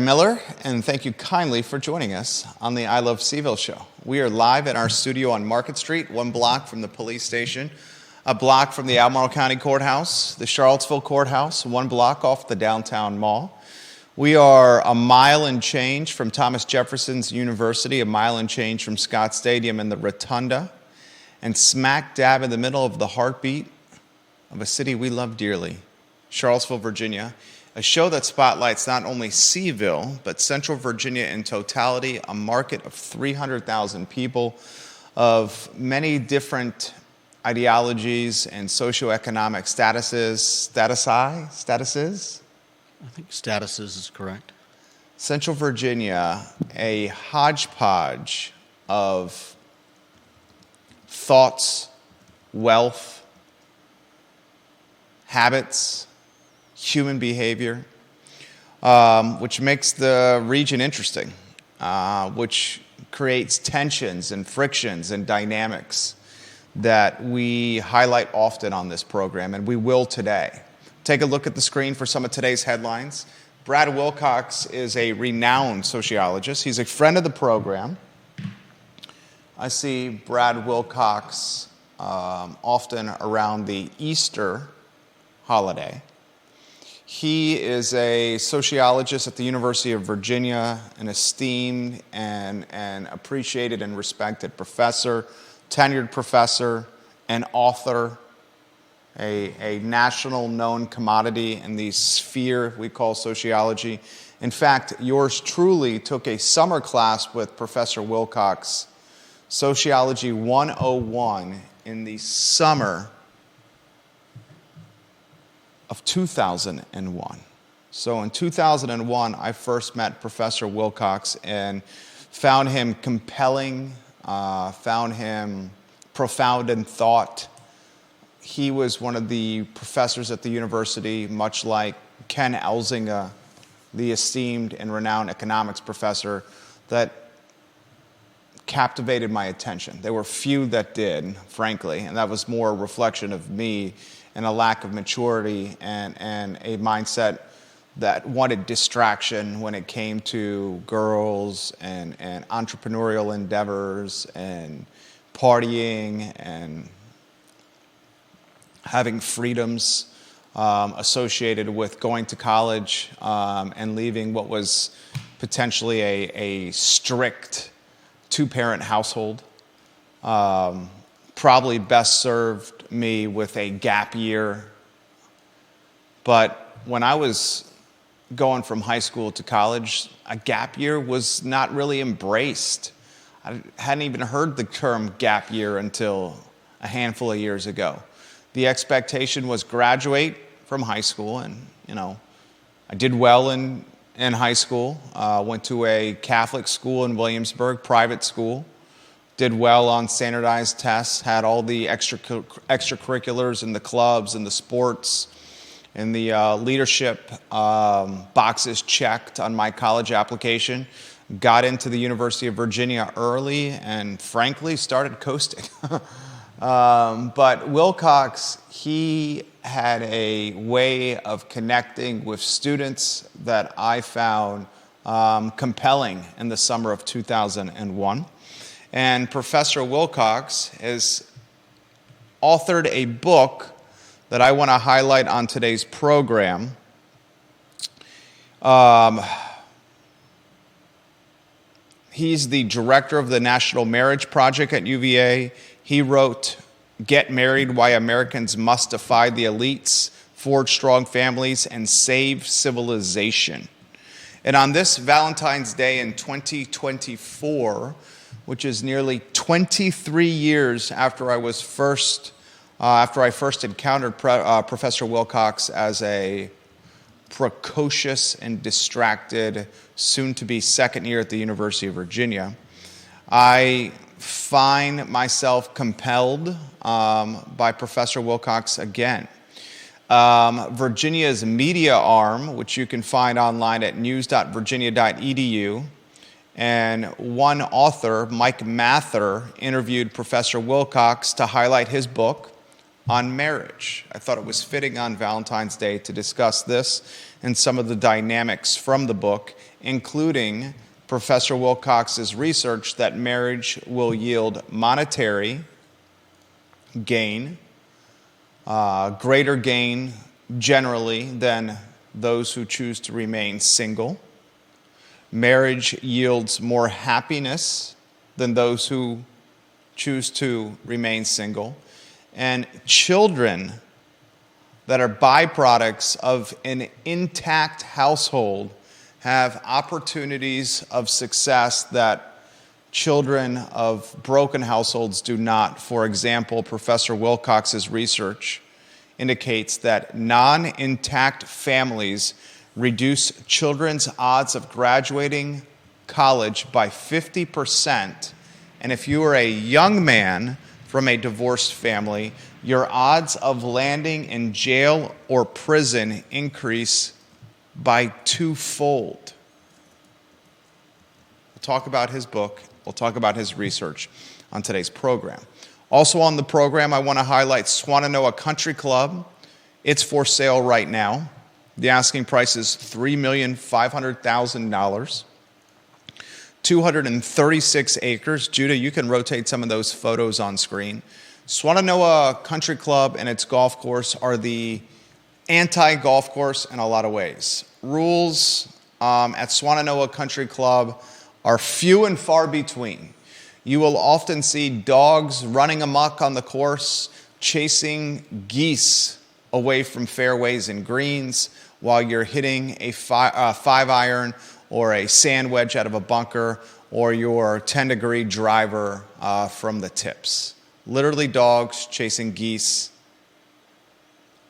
Miller, and thank you kindly for joining us on the I Love CVille Show. We are live in our studio on Market Street, 1 block from the police station, a block from the Albemarle County Courthouse, the Charlottesville Courthouse, 1 block off the downtown mall. We are a mile and change from Thomas Jefferson's University, a mile and change from Scott Stadium and the Rotunda, and smack dab in the middle of the heartbeat of a city we love dearly, Charlottesville, Virginia. A show that spotlights not only CVille, but Central Virginia in totality, a market of 300,000 people of many different ideologies and socioeconomic statuses. I think statuses is correct. Central Virginia, a hodgepodge of thoughts, wealth, habits, human behavior, which makes the region interesting, which creates tensions and frictions and dynamics that we highlight often on this program, and we will today. Take a look at the screen for some of today's headlines. Brad Wilcox is a renowned sociologist. He's a friend of the program. I see Brad Wilcox often around the Easter holiday. He is a sociologist at the University of Virginia, an esteemed and appreciated and respected professor, tenured professor, an author, a national known commodity in the sphere we call sociology. In fact, yours truly took a summer class with Professor Wilcox, Sociology 101, in the summer of 2001. So in 2001, I first met Professor Wilcox and found him compelling, found him profound in thought. He was one of the professors at the university, much like Ken Elzinga, the esteemed and renowned economics professor, that captivated my attention. There were few that did, frankly, and that was more a reflection of me and a lack of maturity and a mindset that wanted distraction when it came to girls and entrepreneurial endeavors and partying and having freedoms associated with going to college and leaving what was potentially a strict 2-parent household. Probably best served me with a gap year. But when I was going from high school to college, a gap year was not really embraced. I hadn't even heard the term gap year until a handful of years ago. The expectation was graduate from high school, and I did well in high school. Went to a Catholic school in Williamsburg, private school. Did well on standardized tests, had all the extracurriculars and the clubs and the sports and the leadership boxes checked on my college application. Got into the University of Virginia early and frankly started coasting. But Wilcox, he had a way of connecting with students that I found compelling in the summer of 2001. And Professor Wilcox has authored a book that I want to highlight on today's program. He's the director of the National Marriage Project at UVA. He wrote, "Get Married: Why Americans Must Defy the Elites, Forge Strong Families, and Save Civilization." And on this Valentine's Day in 2024, which is nearly 23 years after I first encountered Professor Wilcox as a precocious and distracted, soon-to-be second year at the University of Virginia, I find myself compelled by Professor Wilcox again. Virginia's media arm, which you can find online at news.virginia.edu, and one author, Mike Mather, interviewed Professor Wilcox to highlight his book on marriage. I thought it was fitting on Valentine's Day to discuss this and some of the dynamics from the book including Professor Wilcox's research that marriage will yield monetary gain, greater gain generally than those who choose to remain single. Marriage yields more happiness than those who choose to remain single. And children that are byproducts of an intact household have opportunities of success that children of broken households do not. For example, Professor Wilcox's research indicates that non-intact families reduce children's odds of graduating college by 50%. And if you are a young man from a divorced family, your odds of landing in jail or prison increase by twofold. We'll talk about his book. We'll talk about his research on today's program. Also on the program, I want to highlight Swannanoa Country Club. It's for sale right now. The asking price is $3,500,000. 236 acres. Judah, you can rotate some of those photos on screen. Swannanoa Country Club and its golf course are the anti-golf course in a lot of ways. Rules at Swannanoa Country Club are few and far between. You will often see dogs running amok on the course, chasing geese away from fairways and greens while you're hitting a 5-iron or a sand wedge out of a bunker or your 10-degree driver from the tips. Literally dogs chasing geese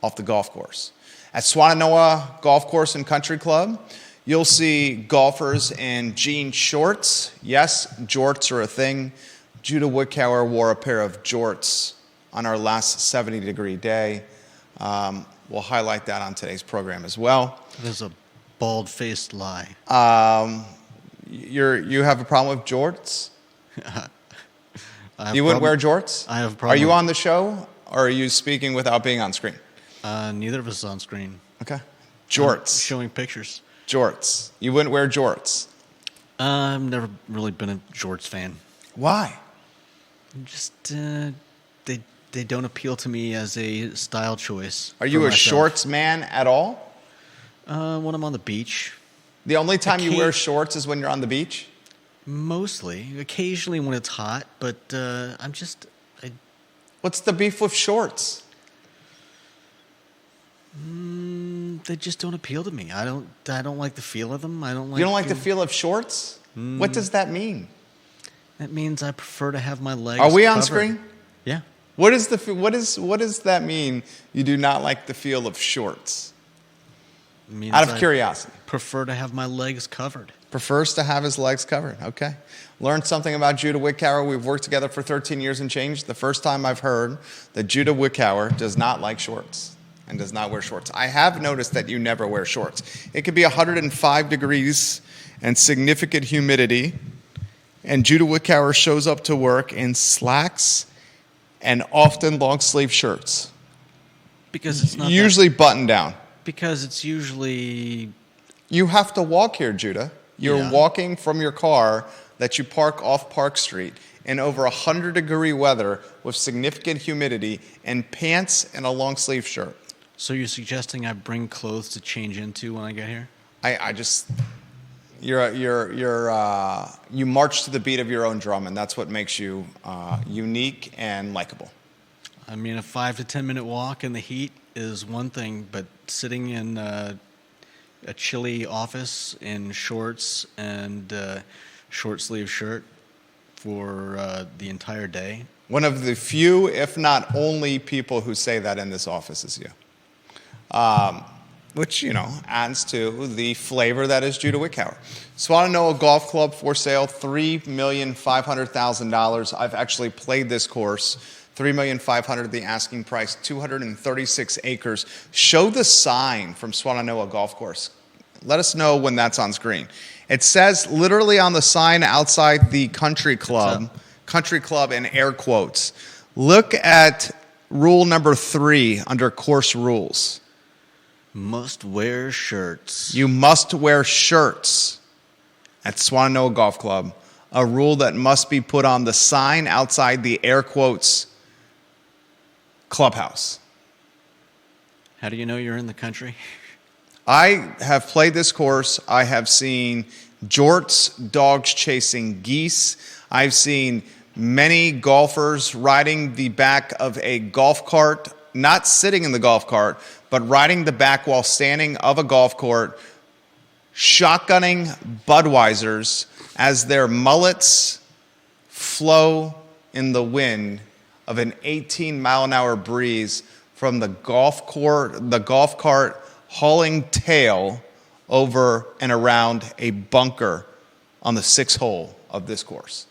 off the golf course. At Swannanoa Golf Course and Country Club, you'll see golfers in jean shorts. Yes, jorts are a thing. Judah Wickauer wore a pair of jorts on our last 70-degree day. We'll highlight that on today's program as well. There's a bald-faced lie. You have a problem with jorts? You wouldn't wear jorts? I have a problem. Are you on the show, or are you speaking without being on screen? Neither of us is on screen. Okay. Jorts. Showing pictures. Jorts. You wouldn't wear jorts? I've never really been a jorts fan. Why? Just they don't appeal to me as a style choice. Are you a shorts man at all? When I'm on the beach. The only time you wear shorts is when you're on the beach? Mostly. Occasionally when it's hot, but What's the beef with shorts? They just don't appeal to me. I don't like the feel of them. You don't like the feel of shorts? What does that mean? That means I prefer to have my legs Are we on covered. screen? Yeah. What does that mean? You do not like the feel of shorts? Out of curiosity. Prefer to have my legs covered. Prefers to have his legs covered. Okay. Learned something about Judah Wickauer. We've worked together for 13 years and change. The first time I've heard that Judah Wickauer does not like shorts and does not wear shorts. I have noticed that you never wear shorts. It could be 105 degrees and significant humidity, and Judah Wickauer shows up to work in slacks and often long sleeve shirts. Because it's not usually buttoned down. Because it's usually... You have to walk here, Judah. You're walking from your car that you park off Park Street in over 100-degree weather with significant humidity and pants and a long sleeve shirt. So you're suggesting I bring clothes to change into when I get here? You march to the beat of your own drum, and that's what makes you unique and likable. I mean, a 5 to 10 minute walk in the heat is one thing, but sitting in a chilly office in shorts and short sleeve shirt for the entire day. One of the few, if not only, people who say that in this office is you. Which, adds to the flavor that is Judah Wickauer. Swannanoa Golf Club for sale, $3,500,000. I've actually played this course. $3,500,000, the asking price, 236 acres. Show the sign from Swannanoa Golf Course. Let us know when that's on screen. It says literally on the sign outside the country club in air quotes. Look at rule number 3 under course rules. Must wear shirts. You must wear shirts. at Swannanoa Golf Club, a rule that must be put on the sign outside the air quotes clubhouse. How do you know you're in the country? I have played this course. I have seen jorts, dogs chasing geese. I've seen many golfers riding the back of a golf cart, not sitting in the golf cart, but riding the back while standing of a golf cart, shotgunning Budweisers as their mullets flow in the wind of an 18-mile-an-hour breeze from the golf cart hauling tail over and around a bunker on the 6th hole of this course.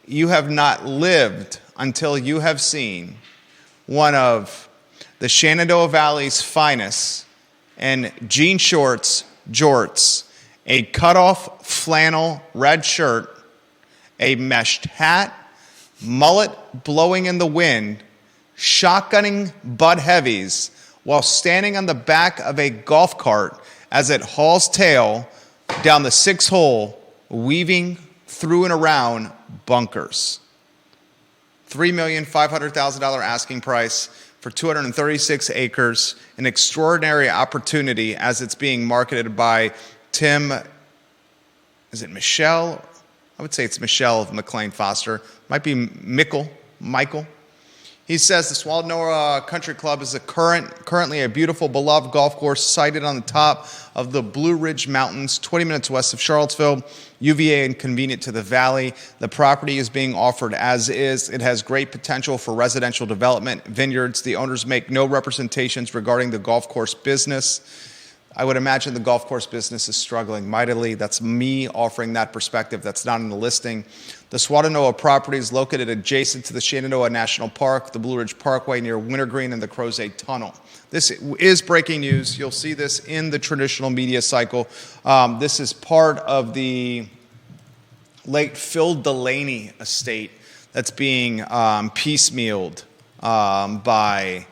You have not lived until you have seen one of the Shenandoah Valley's finest in jean shorts, jorts, a cutoff flannel red shirt, a meshed hat, mullet blowing in the wind, shotgunning Bud Heavies while standing on the back of a golf cart as it hauls tail down the 6th hole, weaving through and around bunkers. $3,500,000 asking price for 236 acres, an extraordinary opportunity as it's being marketed by Tim, is it Michelle? I would say it's Michelle of McLean Foster. Might be Michael. He says the Swannanoa Country Club is currently a beautiful, beloved golf course sited on the top of the Blue Ridge Mountains, 20 minutes west of Charlottesville, UVA and convenient to the valley. The property is being offered as is. It has great potential for residential development, vineyards. The owners make no representations regarding the golf course business. I would imagine the golf course business is struggling mightily. That's me offering that perspective. That's not in the listing. The Swannanoa property is located adjacent to the Shenandoah National Park, the Blue Ridge Parkway near Wintergreen, and the Crozet Tunnel. This is breaking news. You'll see this in the traditional media cycle. This is part of the late Phil Delaney estate that's being piecemealed by,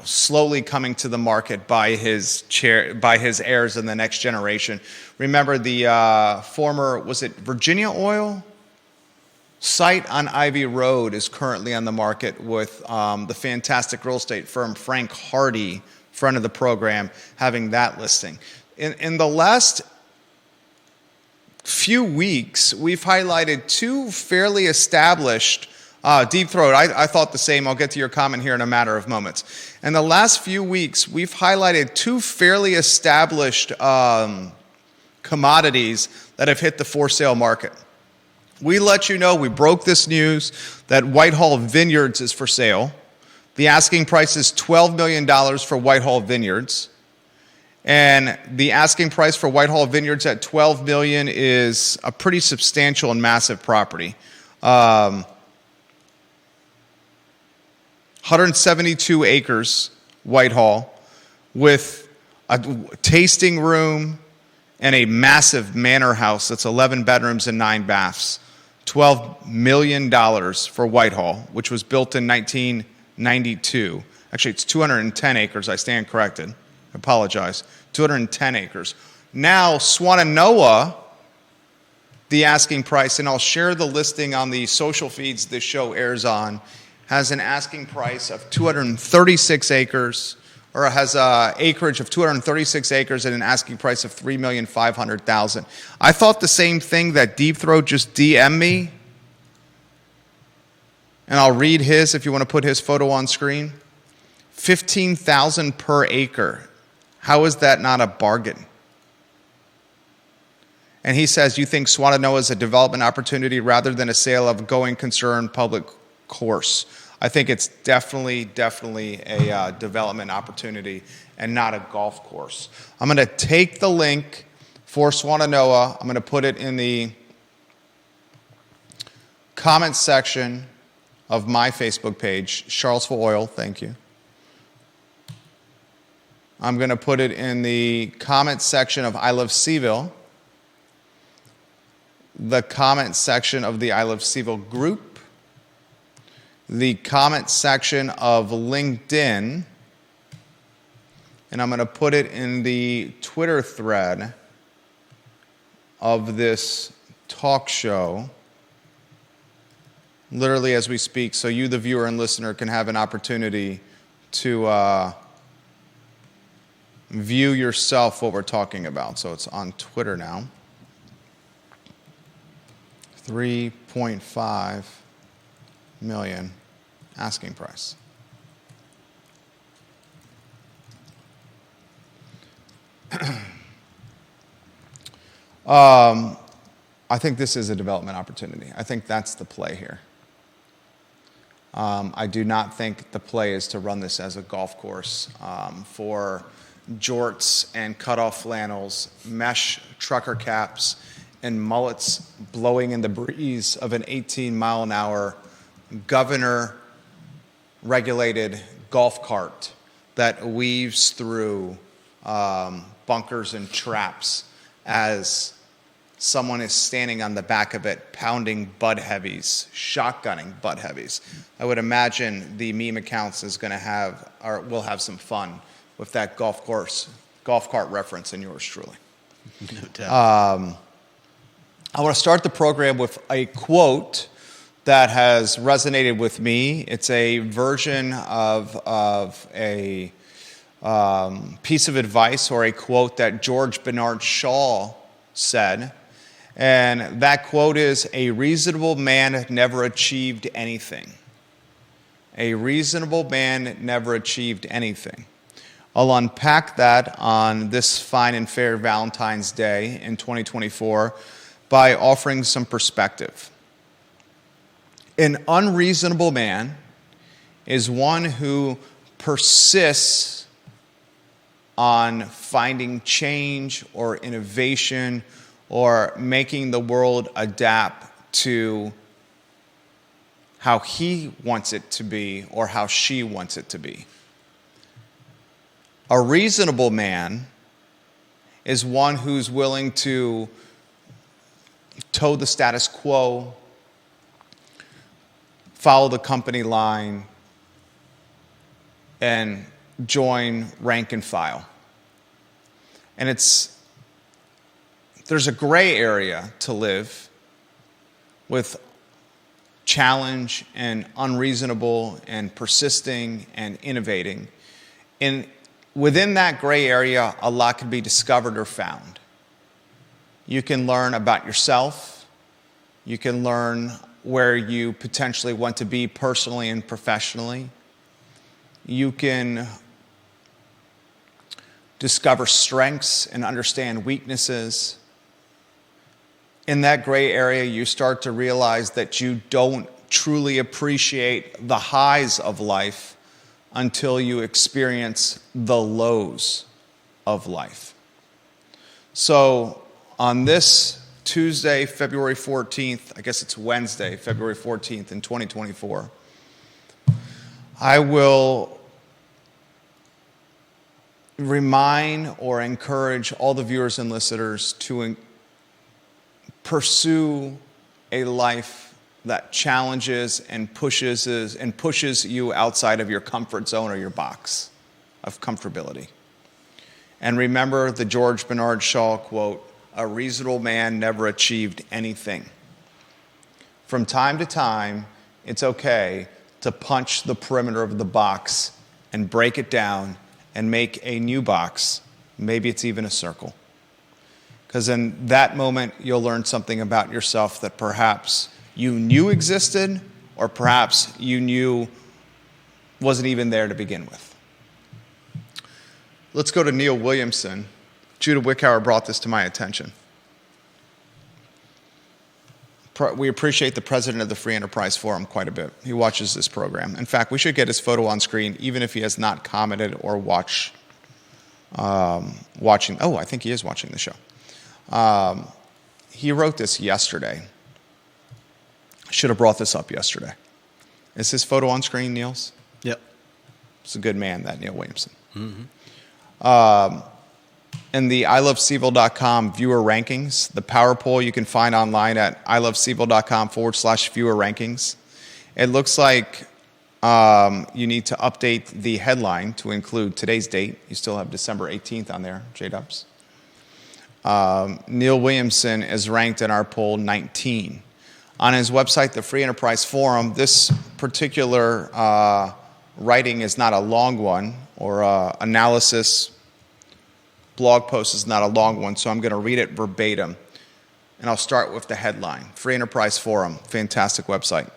slowly coming to the market by his heirs in the next generation. Remember the former, was it Virginia Oil? Site on Ivy Road is currently on the market with the fantastic real estate firm Frank Hardy, friend of the program, having that listing. In the last few weeks, we've highlighted two fairly established Deep Throat, I thought the same. I'll get to your comment here in a matter of moments. In the last few weeks, we've highlighted two fairly established commodities that have hit the for sale market. We let you know, we broke this news that Whitehall Vineyards is for sale. The asking price is $12 million for Whitehall Vineyards. And the asking price for Whitehall Vineyards at $12 million is a pretty substantial and massive property. 172 acres, Whitehall, with a tasting room and a massive manor house that's 11 bedrooms and 9 baths. $12 million for Whitehall, which was built in 1992. Actually, it's 210 acres. I stand corrected. I apologize. 210 acres. Now, Swannanoa, the asking price, and I'll share the listing on the social feeds this show airs on, has an asking price of 236 acres, or has an acreage of 236 acres and an asking price of $3,500,000. I thought the same thing that Deep Throat just DM'd me, and I'll read his if you want to put his photo on screen. $15,000 per acre. How is that not a bargain? And he says, you think Swannanoa is a development opportunity rather than a sale of going concern public course. I think it's definitely a development opportunity and not a golf course. I'm going to take the link for Swannanoa. I'm going to put it in the comment section of my Facebook page, Charlottesville Oil, thank you. I'm going to put it in the comment section of I Love CVille, the comment section of the I Love CVille group, the comment section of LinkedIn, and I'm going to put it in the Twitter thread of this talk show literally as we speak, so you, the viewer and listener, can have an opportunity to view yourself what we're talking about. So it's on Twitter now. 3.5 million asking price. I think this is a development opportunity. I think that's the play here. I do not think the play is to run this as a golf course for jorts and cutoff flannels, mesh trucker caps, and mullets blowing in the breeze of an 18-mile-an-hour governor-regulated golf cart that weaves through bunkers and traps as someone is standing on the back of it, pounding Bud Heavies, shotgunning Bud Heavies. I would imagine the meme accounts is going to have, or will have some fun with that golf cart reference in yours truly. No doubt. I want to start the program with a quote that has resonated with me. It's a version of a piece of advice or a quote that George Bernard Shaw said. And that quote is, "A reasonable man never achieved anything." A reasonable man never achieved anything. I'll unpack that on this fine and fair Valentine's Day in 2024 by offering some perspective. An unreasonable man is one who persists on finding change or innovation or making the world adapt to how he wants it to be or how she wants it to be. A reasonable man is one who's willing to toe the status quo, follow the company line, and join rank and file. And there's a gray area to live with challenge and unreasonable and persisting and innovating. And within that gray area, a lot can be discovered or found. You can learn about yourself. You can learn where you potentially want to be personally and professionally. You can discover strengths and understand weaknesses. In that gray area, you start to realize that you don't truly appreciate the highs of life until you experience the lows of life. So on this Tuesday, February 14th, I guess it's Wednesday, February 14th in 2024, I will remind or encourage all the viewers and listeners to pursue a life that challenges and pushes you outside of your comfort zone or your box of comfortability. And remember the George Bernard Shaw quote, "A reasonable man never achieved anything." From time to time, it's okay to punch the perimeter of the box and break it down and make a new box. Maybe it's even a circle. Because in that moment, you'll learn something about yourself that perhaps you knew existed, or perhaps you knew wasn't even there to begin with. Let's go to Neil Williamson. Judah Wickhauer brought this to my attention. We appreciate the president of the Free Enterprise Forum quite a bit. He watches this program. In fact, we should get his photo on screen, even if he has not commented or watching. Oh, I think he is watching the show. He wrote this yesterday. Should have brought this up yesterday. Is his photo on screen, Niels? Yep. It's a good man, that Neil Williamson. Mm-hmm. In the ilovecville.com viewer rankings, the power poll you can find online at ilovecville.com/viewer rankings. It looks like you need to update the headline to include today's date. You still have December 18th on there, J-Dubs. Neil Williamson is ranked in our poll 19. On his website, the Free Enterprise Forum, this particular writing is not a long one, or analysis blog post is not a long one, so I'm going to read it verbatim. And I'll start with the headline. Free Enterprise Forum, fantastic website.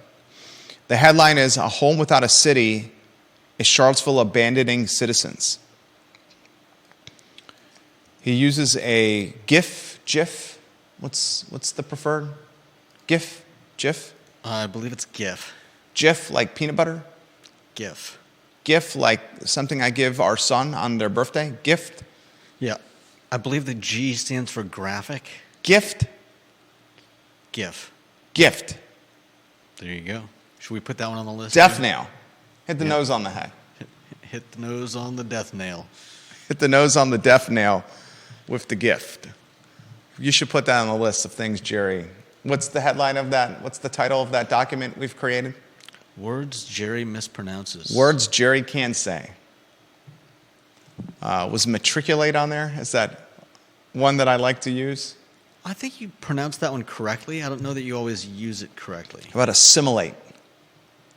The headline is, "A Home Without a City is Charlottesville Abandoning Citizens." He uses a GIF. What's the preferred? GIF? I believe it's GIF. GIF, like peanut butter? GIF. GIF, like something I give our son on their birthday? Gift? Yeah. I believe the G stands for graphic. Gift? GIF. Gift. There you go. Should we put that one on the list? Death nail. Hit the nose on the head. Hit the nose on the death nail. Hit the nose on the death nail with the gift. You should put that on the list of things, Jerry. What's the headline of that? What's the title of that document we've created? Words Jerry mispronounces. Words Jerry can't say. Was matriculate on there? Is that one that I like to use? I think you pronounced that one correctly. I don't know that you always use it correctly. How about assimilate?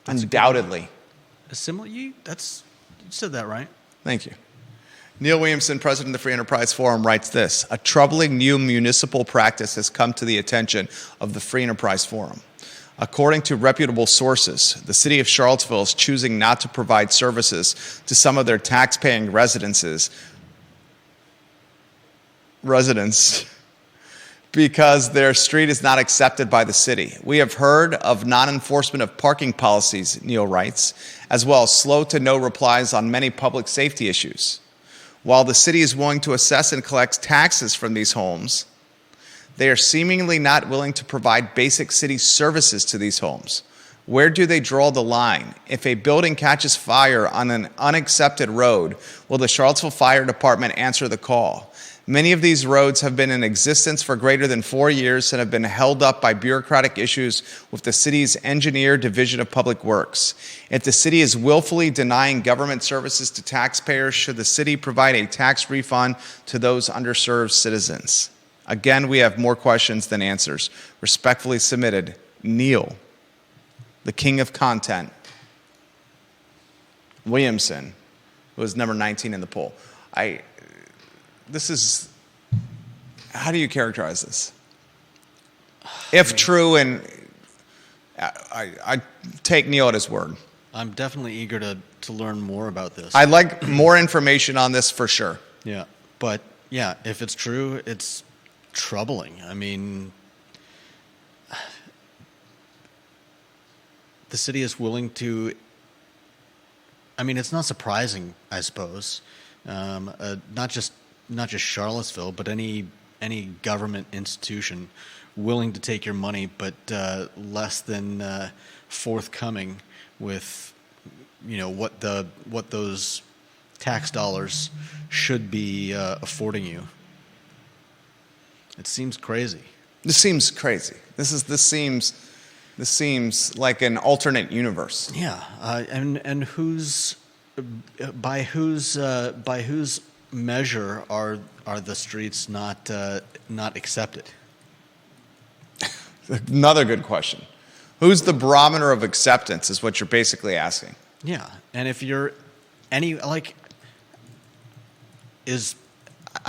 Undoubtedly. Assimilate? You said that right. Thank you. Neil Williamson, president of the Free Enterprise Forum, writes this: "A troubling new municipal practice has come to the attention of the Free Enterprise Forum. According to reputable sources, the city of Charlottesville is choosing not to provide services to some of their tax-paying residents because their street is not accepted by the city. We have heard of non-enforcement of parking policies," Neil writes, "as well as slow to no replies on many public safety issues. While the city is willing to assess and collect taxes from these homes, they are seemingly not willing to provide basic city services to these homes. Where do they draw the line? If a building catches fire on an unaccepted road, will the Charlottesville Fire Department answer the call? Many of these roads have been in existence for greater than 4 years and have been held up by bureaucratic issues with the city's Engineer Division of Public Works. If the city is willfully denying government services to taxpayers, should the city provide a tax refund to those underserved citizens? Again, we have more questions than answers. Respectfully submitted, Neil, the king of content, Williamson, who was number 19 in the poll. How do you characterize this? If true, and I take Neil at his word. I'm definitely eager to learn more about this. I'd like more information on this for sure. Yeah, but yeah, if it's true, it's troubling. I mean, the city is willing to, I mean, it's not surprising, I suppose, not just Charlottesville, but any government institution willing to take your money, but less than forthcoming with, what those tax dollars should be affording you. It seems crazy. This seems crazy. This seems like an alternate universe. Yeah, and by whose measure are the streets not accepted? Another good question. Who's the barometer of acceptance is what you're basically asking. Yeah, and if you're I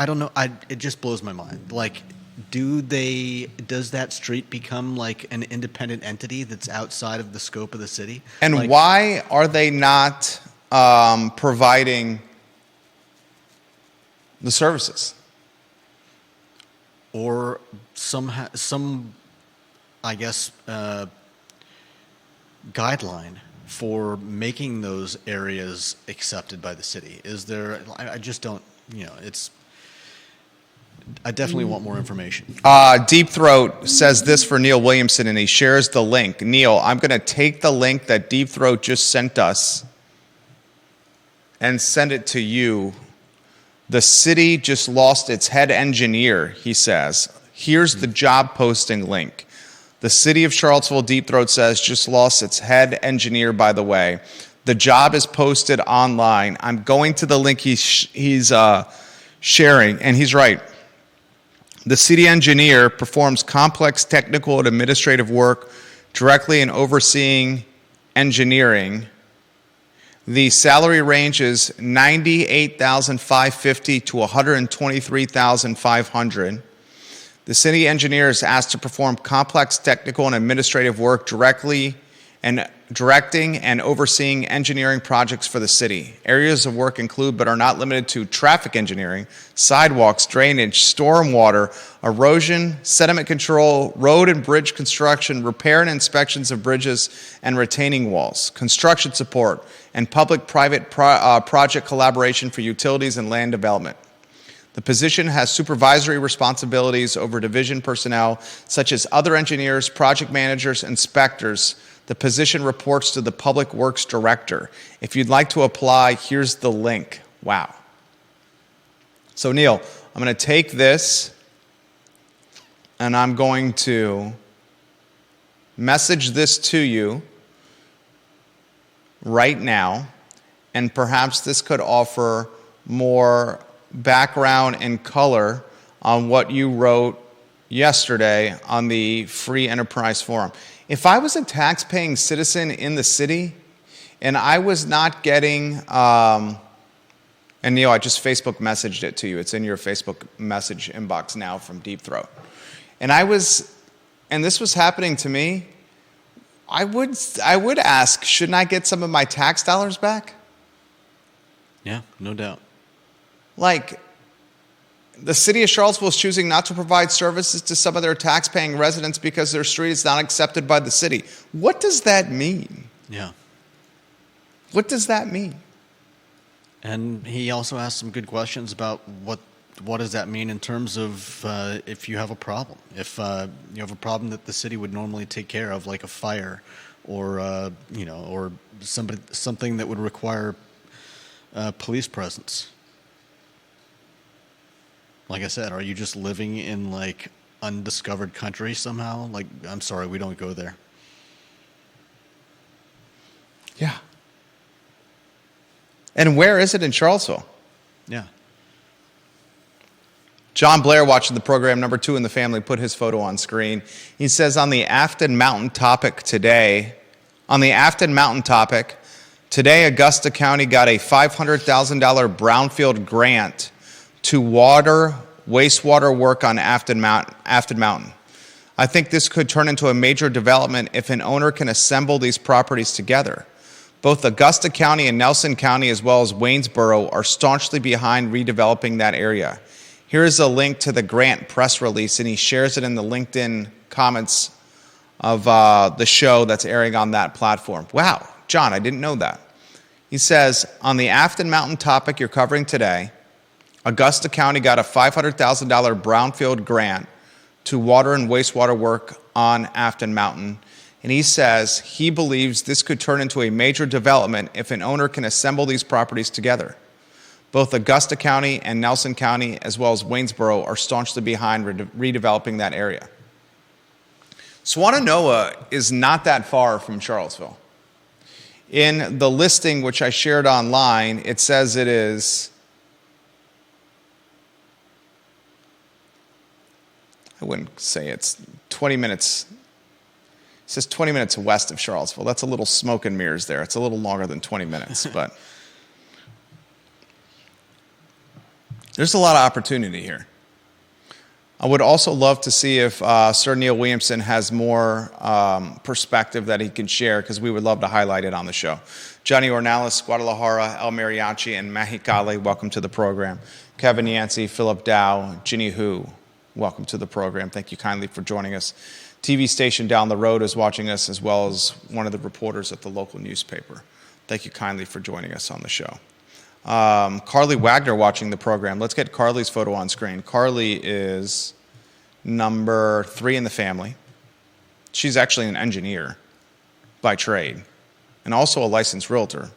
don't know, it just blows my mind. Like, does that street become like an independent entity that's outside of the scope of the city? And why are they not providing the services? Or some I guess, guideline for making those areas accepted by the city? Is there, I just don't, I definitely want more information. Deep Throat says this for Neil Williamson, and he shares the link. Neil, I'm going to take the link that Deep Throat just sent us and send it to you. The city just lost its head engineer, he says. Here's the job posting link. The city of Charlottesville, Deep Throat says, just lost its head engineer, by the way. The job is posted online. I'm going to the link he's sharing, and he's right. The city engineer performs complex technical and administrative work directly in overseeing engineering. The salary range is $98,550 to $123,500. The city engineer is asked to perform complex technical and administrative work directly and directing and overseeing engineering projects for the city. Areas of work include, but are not limited to, traffic engineering, sidewalks, drainage, stormwater, erosion, sediment control, road and bridge construction, repair and inspections of bridges and retaining walls, construction support, and public-private project collaboration for utilities and land development. The position has supervisory responsibilities over division personnel, such as other engineers, project managers, inspectors. The position reports to the Public Works Director. If you'd like to apply, here's the link. Wow. So, Neil, I'm going to take this and I'm going to message this to you right now, and perhaps this could offer more background and color on what you wrote yesterday on the Free Enterprise Forum. If I was a tax-paying citizen in the city and I was not getting, and Neil, I just Facebook messaged it to you. It's in your Facebook message inbox now from Deep Throat. And this was happening to me, I would ask, shouldn't I get some of my tax dollars back? Yeah, no doubt. Like, the city of Charlottesville is choosing not to provide services to some of their tax-paying residents because their street is not accepted by the city. What does that mean? Yeah. What does that mean? And he also asked some good questions about what does that mean in terms of if you have a problem. If you have a problem that the city would normally take care of, like a fire or or something that would require police presence. Like I said, are you just living in like undiscovered country somehow? Like, I'm sorry, we don't go there. Yeah. And where is it in Charlottesville? Yeah. John Blair, watching the program, number 2 in the family, put his photo on screen. He says, on the Afton Mountain topic today, Augusta County got a $500,000 brownfield grant to wastewater work on Afton Mountain. I think this could turn into a major development if an owner can assemble these properties together. Both Augusta County and Nelson County, as well as Waynesboro, are staunchly behind redeveloping that area. Here is a link to the grant press release, and he shares it in the LinkedIn comments of the show that's airing on that platform. Wow, John, I didn't know that. He says, on the Afton Mountain topic you're covering today, Augusta County got a $500,000 brownfield grant to water and wastewater work on Afton Mountain. And he says he believes this could turn into a major development if an owner can assemble these properties together. Both Augusta County and Nelson County, as well as Waynesboro, are staunchly behind redeveloping that area. Swannanoa is not that far from Charlottesville. In the listing, which I shared online, it says it is, I wouldn't say it's 20 minutes. It says 20 minutes west of Charlottesville. That's a little smoke and mirrors there. It's a little longer than 20 minutes, but there's a lot of opportunity here. I would also love to see if Sir Neil Williamson has more perspective that he can share, because we would love to highlight it on the show. Johnny Ornalis, Guadalajara, El Mariachi, and Mexicali, welcome to the program. Kevin Yancey, Philip Dow, Ginny Hu, welcome to the program. Thank you kindly for joining us. TV station down the road is watching us, as well as one of the reporters at the local newspaper. Thank you kindly for joining us on the show. Carly Wagner watching the program. Let's get Carly's photo on screen. Carly is number 3 in the family. She's actually an engineer by trade and also a licensed realtor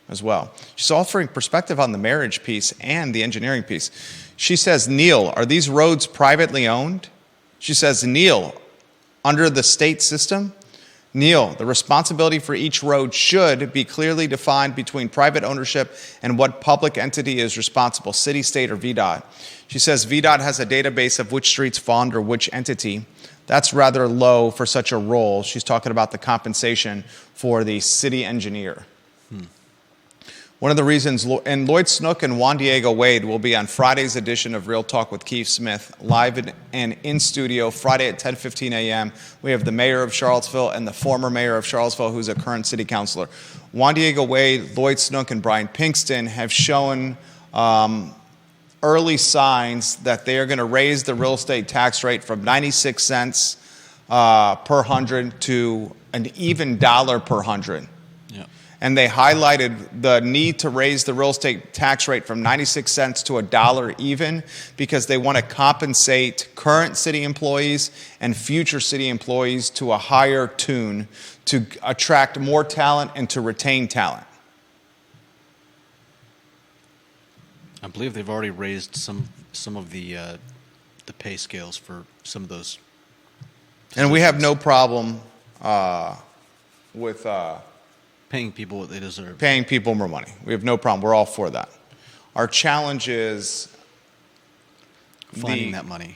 as well. She's offering perspective on the marriage piece and the engineering piece. She says, Neil, are these roads privately owned? She says, Neil, under the state system, Neil, the responsibility for each road should be clearly defined between private ownership and what public entity is responsible, city, state, or VDOT. She says VDOT has a database of which streets fall under which entity. That's rather low for such a role. She's talking about the compensation for the city engineer. One of the reasons, and Lloyd Snook and Juan Diego Wade will be on Friday's edition of Real Talk with Keith Smith, live and in studio, Friday at 10:15 a.m. We have the mayor of Charlottesville and the former mayor of Charlottesville, who's a current city councilor. Juan Diego Wade, Lloyd Snook, and Brian Pinkston have shown early signs that they are going to raise the real estate tax rate from 96 cents per hundred to an even dollar per hundred. And they highlighted the need to raise the real estate tax rate from 96 cents to $1 even, because they want to compensate current city employees and future city employees to a higher tune to attract more talent and to retain talent. I believe they've already raised some of the pay scales for some of those positions. And we have no problem with paying people what they deserve. Paying people more money. We have no problem. We're all for that. Our challenge is finding that money.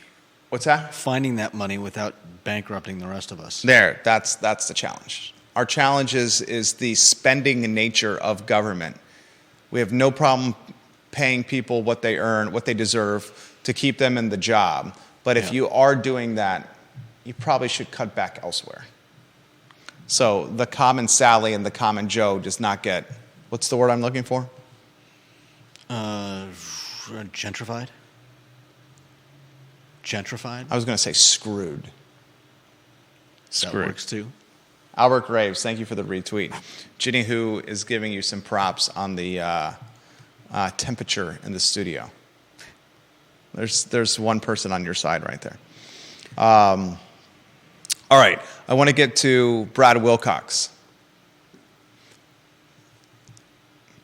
What's that? Finding that money without bankrupting the rest of us. That's the challenge. Our challenge is the spending nature of government. We have no problem paying people what they earn, what they deserve to keep them in the job. But if you are doing that, you probably should cut back elsewhere. So the common Sally and the common Joe does not get, what's the word I'm looking for? Gentrified? Gentrified? I was going to say screwed. That works too. Albert Graves, thank you for the retweet. Ginny Who is giving you some props on the temperature in the studio. There's one person on your side right there. All right, I want to get to Brad Wilcox.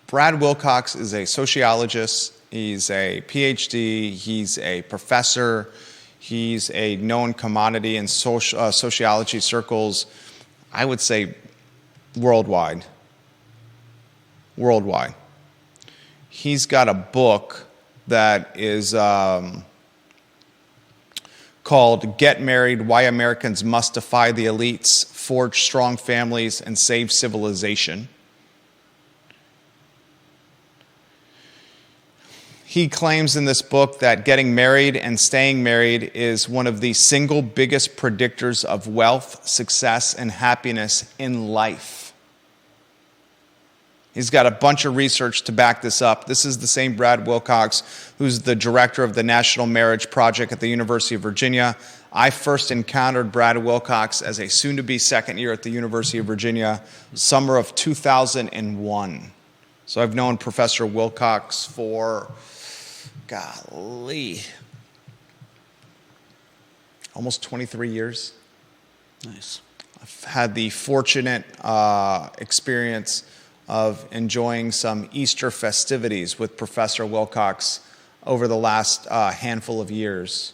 Brad Wilcox is a sociologist. He's a PhD. He's a professor. He's a known commodity in sociology circles, I would say worldwide. Worldwide. He's got a book that is called Get Married, Why Americans Must Defy the Elites, Forge Strong Families, and Save Civilization. He claims in this book that getting married and staying married is one of the single biggest predictors of wealth, success, and happiness in life. He's got a bunch of research to back this up. This is the same Brad Wilcox who's the director of the National Marriage Project at the University of Virginia. I first encountered Brad Wilcox as a soon-to-be second year at the University of Virginia, summer of 2001. So I've known Professor Wilcox for, almost 23 years. Nice. I've had the fortunate experience of enjoying some Easter festivities with Professor Wilcox over the last handful of years,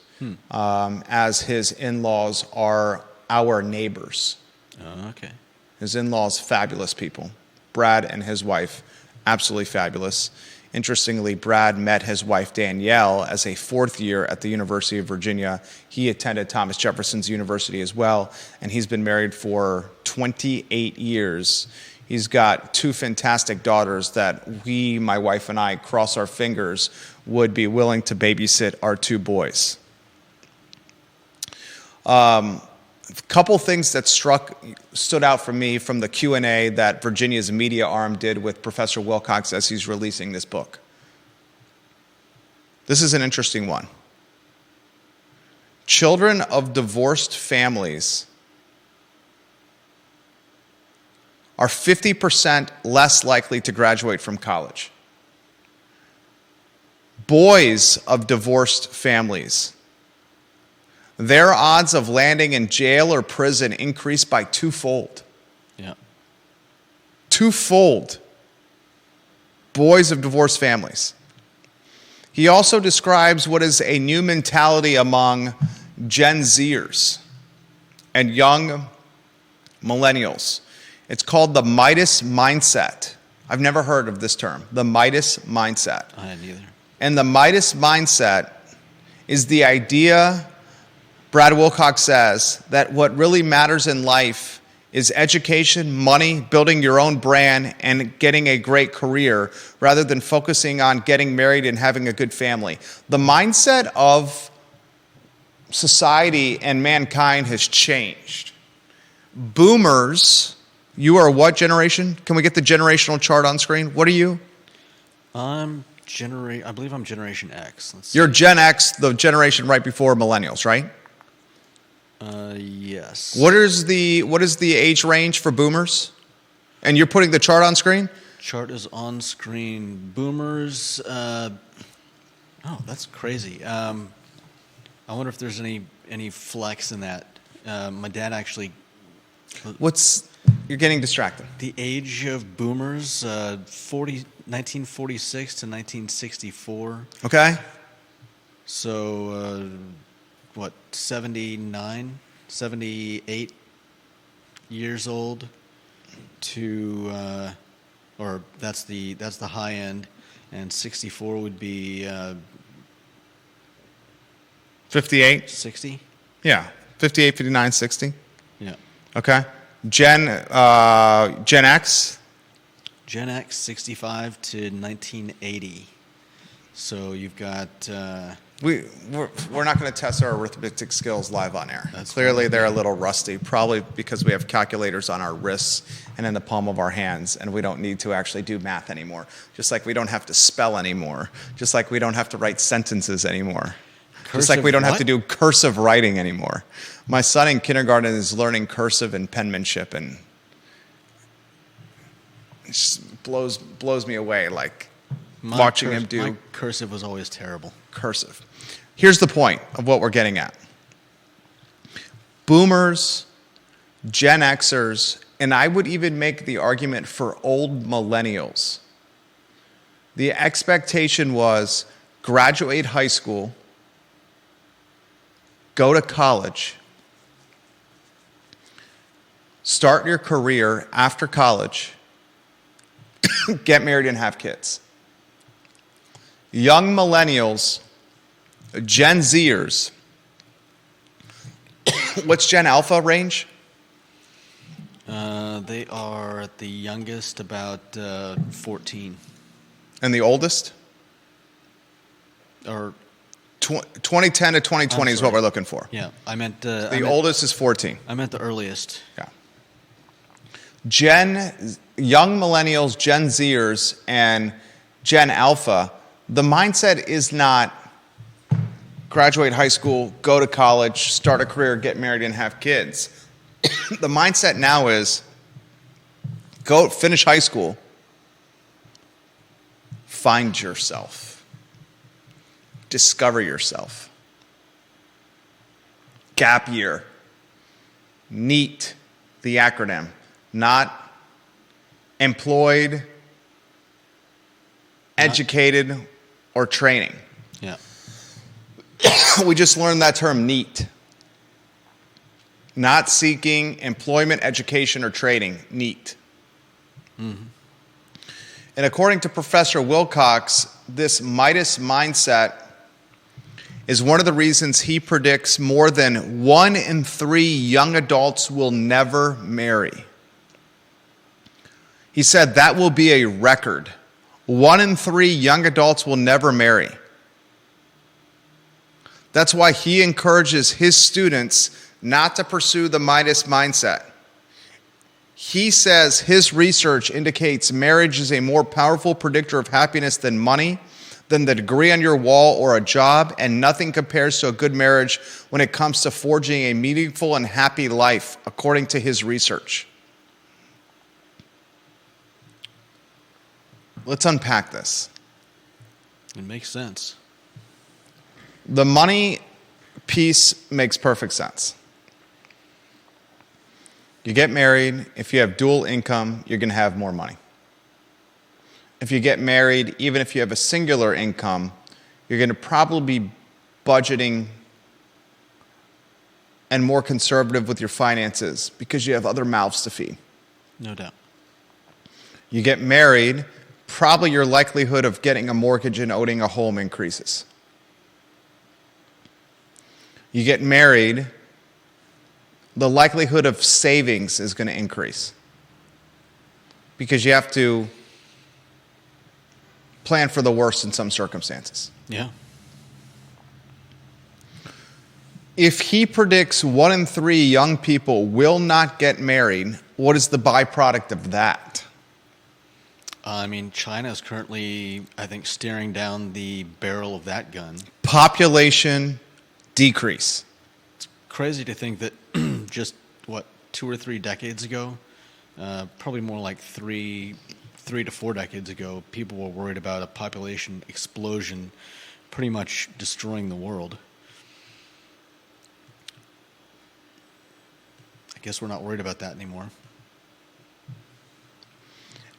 as his in-laws are our neighbors. Oh, okay. His in-laws, fabulous people. Brad and his wife, absolutely fabulous. Interestingly, Brad met his wife Danielle as a fourth year at the University of Virginia. He attended Thomas Jefferson's University as well, and he's been married for 28 years. He's got two fantastic daughters that we, my wife and I, cross our fingers, would be willing to babysit our two boys. A couple things that stood out for me from the Q&A that Virginia's media arm did with Professor Wilcox as he's releasing this book. This is an interesting one. Children of divorced families are 50% less likely to graduate from college. Boys of divorced families, their odds of landing in jail or prison increase by twofold. Yeah. Twofold. Boys of divorced families. He also describes what is a new mentality among Gen Zers and young millennials. It's called the Midas mindset. I've never heard of this term, the Midas mindset. I hadn't either. And the Midas mindset is the idea, Brad Wilcox says, that what really matters in life is education, money, building your own brand, and getting a great career rather than focusing on getting married and having a good family. The mindset of society and mankind has changed. Boomers, you are what generation? Can we get the generational chart on screen? What are you? I believe I'm Generation X. Let's see. You're Gen X, the generation right before millennials, right? Yes. What is the age range for boomers? And you're putting the chart on screen? Chart is on screen. Boomers. That's crazy. I wonder if there's any flex in that. My dad actually. You're getting distracted. The age of boomers, 1946 to 1964. Okay. So, 79, 78 years old to, or that's the high end, and 64 would be 58? 60. Yeah. 58, 59, 60. Yeah. Okay. Gen X? Gen X, 65 to 1980. So you've got... We're not going to test our arithmetic skills live on air. That's Clearly, they're a little rusty, probably because we have calculators on our wrists and in the palm of our hands, and we don't need to actually do math anymore. Just like we don't have to spell anymore. Just like we don't have to write sentences anymore. Just like we don't have to do cursive writing anymore. My son in kindergarten is learning cursive and penmanship, and it just blows me away. Like watching him do. My cursive was always terrible. Cursive. Here's the point of what we're getting at. Boomers, Gen Xers, and I would even make the argument for old millennials. The expectation was graduate high school, go to college, start your career after college, get married and have kids. Young millennials, Gen Zers, what's Gen Alpha range? They are at the youngest about 14. And the oldest? Or 2010 to 2020 is what we're looking for. Yeah, I meant... The oldest is 14. I meant the earliest. Yeah. Young millennials, Gen Zers, and Gen Alpha, the mindset is not graduate high school, go to college, start a career, get married, and have kids. The mindset now is go finish high school, find yourself, discover yourself. Gap year, NEAT, the acronym, not employed, educated, or training. Yeah. We just learned that term, NEAT. Not seeking employment, education, or training, NEAT. Mm-hmm. And according to Professor Wilcox, this Midas mindset is one of the reasons he predicts more than 1 in 3 young adults will never marry. He said that will be a record. 1 in 3 young adults will never marry. That's why he encourages his students not to pursue the Midas mindset. He says his research indicates marriage is a more powerful predictor of happiness than money, than the degree on your wall or a job, and nothing compares to a good marriage when it comes to forging a meaningful and happy life, according to his research. Let's unpack this. It makes sense. The money piece makes perfect sense. You get married, if you have dual income, you're going to have more money. If you get married, even if you have a singular income, you're going to probably be budgeting and more conservative with your finances because you have other mouths to feed. No doubt. You get married, probably your likelihood of getting a mortgage and owning a home increases. You get married, the likelihood of savings is going to increase because you have to plan for the worst in some circumstances. Yeah. If he predicts 1 in 3 young people will not get married, what is the byproduct of that? I mean, China is currently, I think, staring down the barrel of that gun. Population decrease. It's crazy to think that just, 2 or 3 decades ago, probably more like 3 to 4 decades ago, people were worried about a population explosion pretty much destroying the world. I guess we're not worried about that anymore.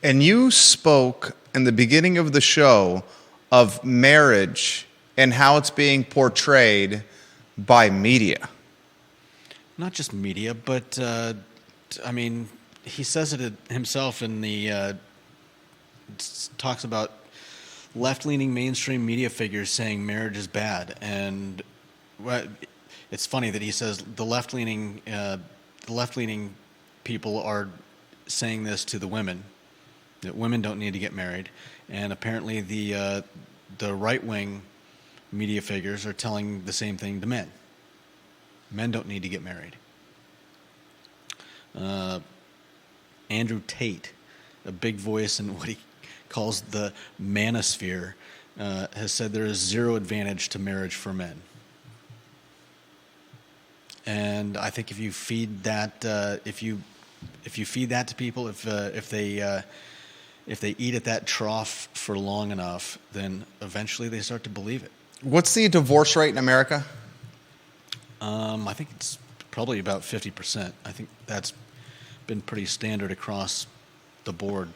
And you spoke in the beginning of the show of marriage and how it's being portrayed by media. Not just media, but, I mean, he says it himself in the, talks about left-leaning mainstream media figures saying marriage is bad. And it's funny that he says the left-leaning people are saying this to the women, that women don't need to get married. And apparently the right-wing media figures are telling the same thing to men. Men don't need to get married. Andrew Tate, a big voice in what he calls the manosphere, has said there is zero advantage to marriage for men. And I think if you feed that, if you feed that to people, if they eat at that trough for long enough, then eventually they start to believe it. What's the divorce rate in America? I think it's probably about 50%. I think that's been pretty standard across the board.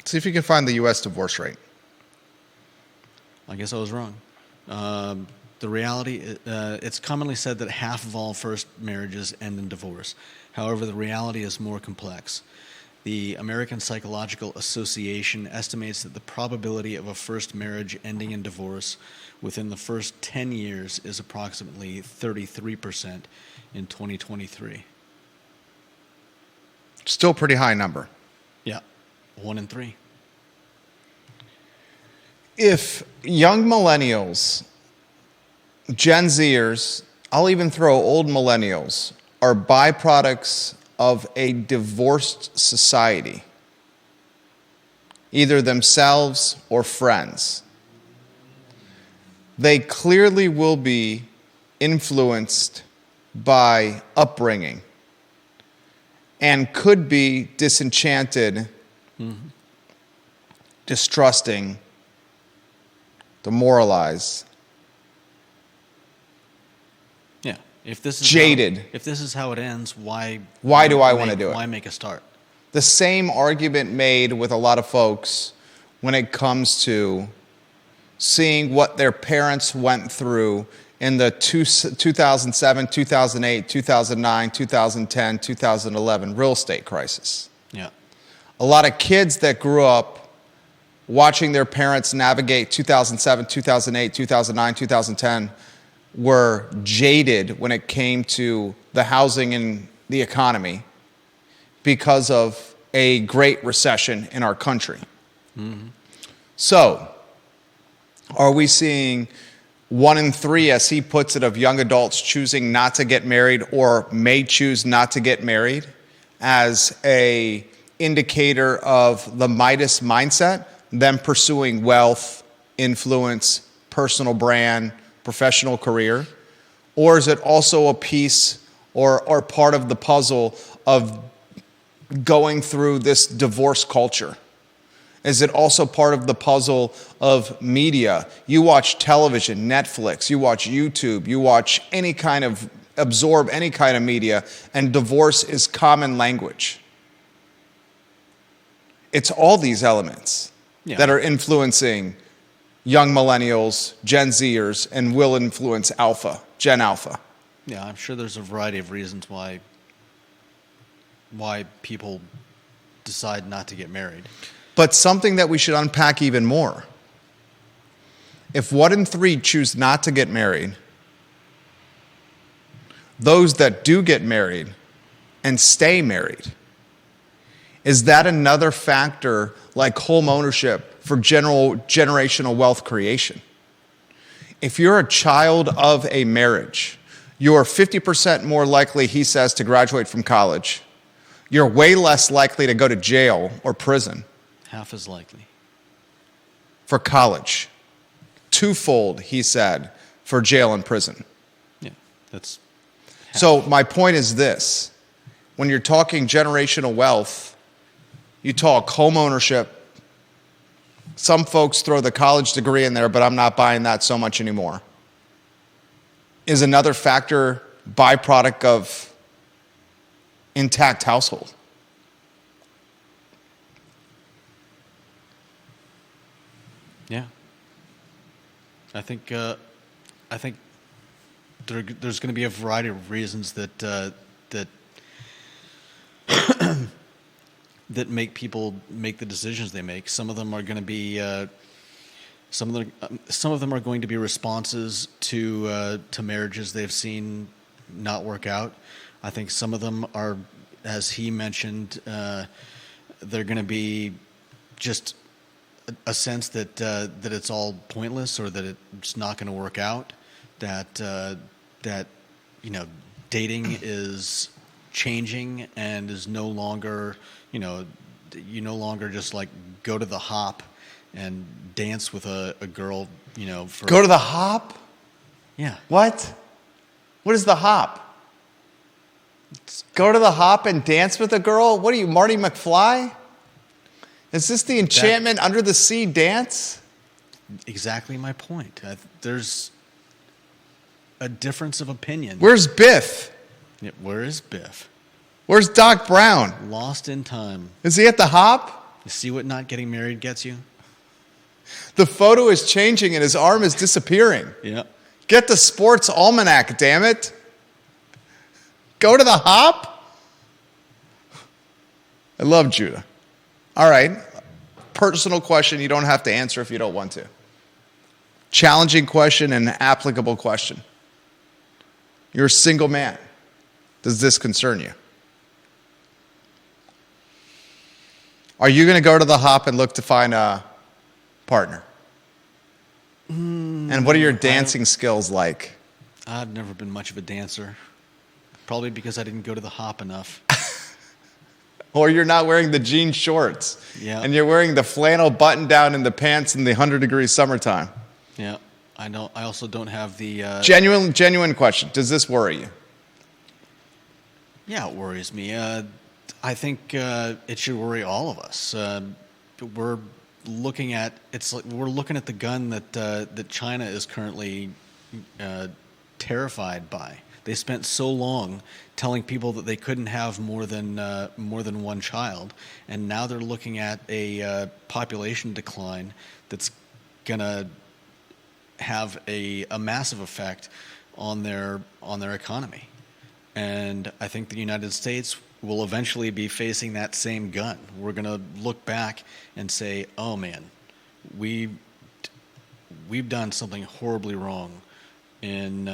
See if you can find the U.S. divorce rate. I guess I was wrong. The reality, it's commonly said that half of all first marriages end in divorce. However, the reality is more complex. The American Psychological Association estimates that the probability of a first marriage ending in divorce within the first 10 years is approximately 33% in 2023. Still a pretty high number. Yeah, 1 in 3. If young millennials, Gen Zers, I'll even throw old millennials, are byproducts of a divorced society, either themselves or friends, they clearly will be influenced by upbringing and could be disenchanted, distrusting, demoralized, if this is jaded. If this is how it ends, why do I want to do it? Why make a start? The same argument made with a lot of folks when it comes to seeing what their parents went through in the 2007, 2008, 2009, 2010, 2011 real estate crisis. Yeah. A lot of kids that grew up watching their parents navigate 2007, 2008, 2009, 2010 were jaded when it came to the housing and the economy because of a great recession in our country. Mm-hmm. So, are we seeing 1 in 3, as he puts it, of young adults choosing not to get married or may choose not to get married as a indicator of the Midas mindset, them pursuing wealth, influence, personal brand, professional career? Or is it also a piece or part of the puzzle of going through this divorce culture? Is it also part of the puzzle of media? You watch television, Netflix, you watch YouTube, you watch absorb any kind of media, and divorce is common language. it's all these elements that are influencing young millennials, Gen Zers, and will influence Gen Alpha. Yeah, I'm sure there's a variety of reasons why people decide not to get married. But something that we should unpack even more. If 1 in 3 choose not to get married, those that do get married and stay married, is that another factor like home ownership for generational wealth creation? If you're a child of a marriage, you're 50% more likely, he says, to graduate from college. You're way less likely to go to jail or prison. Half as likely. For college. Twofold, he said, for jail and prison. Yeah, that's half. So my point is this. When you're talking generational wealth, you talk home ownership. Some folks throw the college degree in there, but I'm not buying that so much anymore. Is another factor byproduct of intact household. Yeah. I think there's going to be a variety of reasons that that make people make the decisions they make. Some of them are going to be some of them are going to be responses to marriages they've seen not work out. I think some of them are, as he mentioned, they're going to be just a sense that it's all pointless or that it's not going to work out. That dating is changing and is no longer, you no longer just like go to the hop and dance with a girl, Go to the hop? Yeah. What? What is the hop? Go to the hop and dance with a girl? What are you, Marty McFly? Is this the enchantment under the sea dance? Exactly my point. There's a difference of opinion. Where's Biff? Yeah, where is Biff? Where's Doc Brown? Lost in time. Is he at the hop? You see what not getting married gets you? The photo is changing and his arm is disappearing. Yeah. Get the sports almanac, damn it. Go to the hop? I love Judah. All right. Personal question. You don't have to answer if you don't want to. Challenging question and applicable question. You're a single man. Does this concern you? Are you going to go to the hop and look to find a partner? And what are your dancing skills like? I've never been much of a dancer. Probably because I didn't go to the hop enough. Or you're not wearing the jean shorts. Yeah. And you're wearing the flannel button down in the pants in the 100-degree summertime. Yeah. I know. I also don't have the... Genuine question. Does this worry you? Yeah, it worries me. I think it should worry all of us. We're looking at the gun that China is currently terrified by. They spent so long telling people that they couldn't have more than one child, and now they're looking at a population decline that's gonna have a massive effect on their economy. And I think the United States will eventually be facing that same gun. We're going to look back and say, "Oh man, we've done something horribly wrong in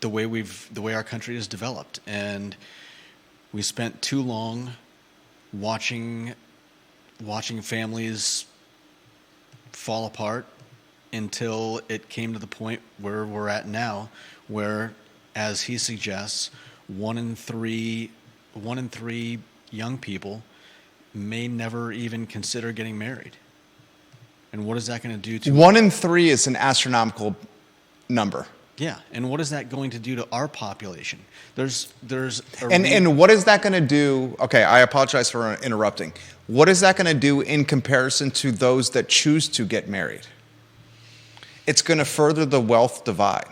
the way our country is developed, and we spent too long watching families fall apart until it came to the point where we're at now, where, as he suggests, one in three young people may never even consider getting married. And what is that going to do to 1 in 3 is an astronomical number. Yeah, and what is that going to do to our population? And what is that going to do? Okay, I apologize for interrupting. What is that going to do in comparison to those that choose to get married? It's going to further the wealth divide.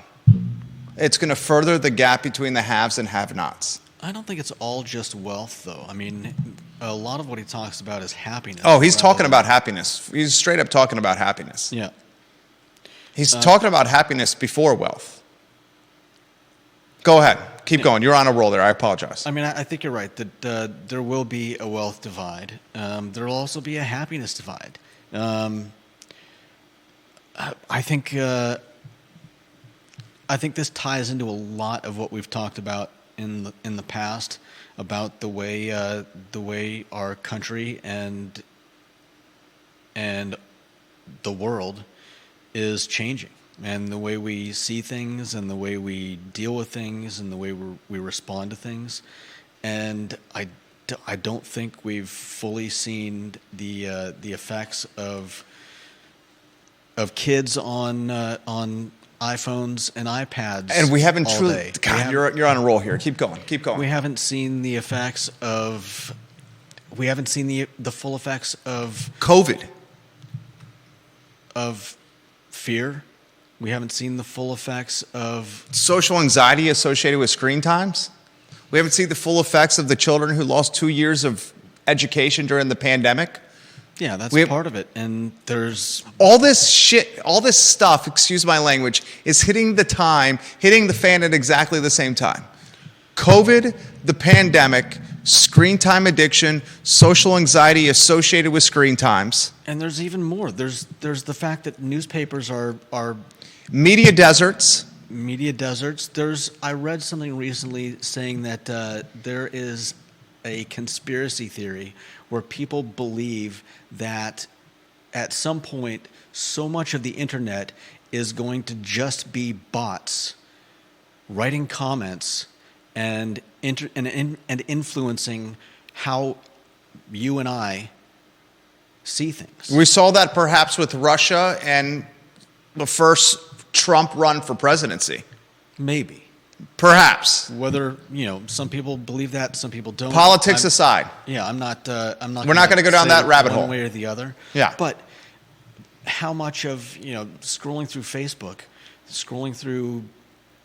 It's going to further the gap between the haves and have-nots. I don't think it's all just wealth, though. I mean, a lot of what he talks about is happiness. Oh, he's talking about happiness. He's straight up talking about happiness. Yeah. He's talking about happiness before wealth. Go ahead. Keep going. You're on a roll there. I apologize. I mean, I think you're right that there will be a wealth divide. There will also be a happiness divide. I think this ties into a lot of what we've talked about in the past about the way our country and the world is changing, and the way we see things, and the way we deal with things, and the way we respond to things. And I don't think we've fully seen the effects of kids on iPhones and iPads. And we haven't all truly. day. God, you're on a roll here. Keep going. Keep going. We haven't seen the effects of. We haven't seen the full effects of COVID. Of fear. We haven't seen the full effects of social anxiety associated with screen times. We haven't seen the full effects of the children who lost 2 years of education during the pandemic. Yeah, that's part of it. And there's all this shit, all this stuff, excuse my language, is hitting the fan at exactly the same time. COVID, the pandemic, screen time addiction, social anxiety associated with screen times. And there's even more. There's the fact that newspapers are media deserts. Media deserts. I read something recently saying that there is a conspiracy theory where people believe that at some point so much of the internet is going to just be bots writing comments and influencing how you and I see things. We saw that perhaps with Russia and the first Trump run for presidency. Maybe. Perhaps. Whether, some people believe that, some people don't. Politics aside. Yeah, I'm not. We're not going to go down that rabbit hole. One way or the other. Yeah. But how much of, scrolling through Facebook, scrolling through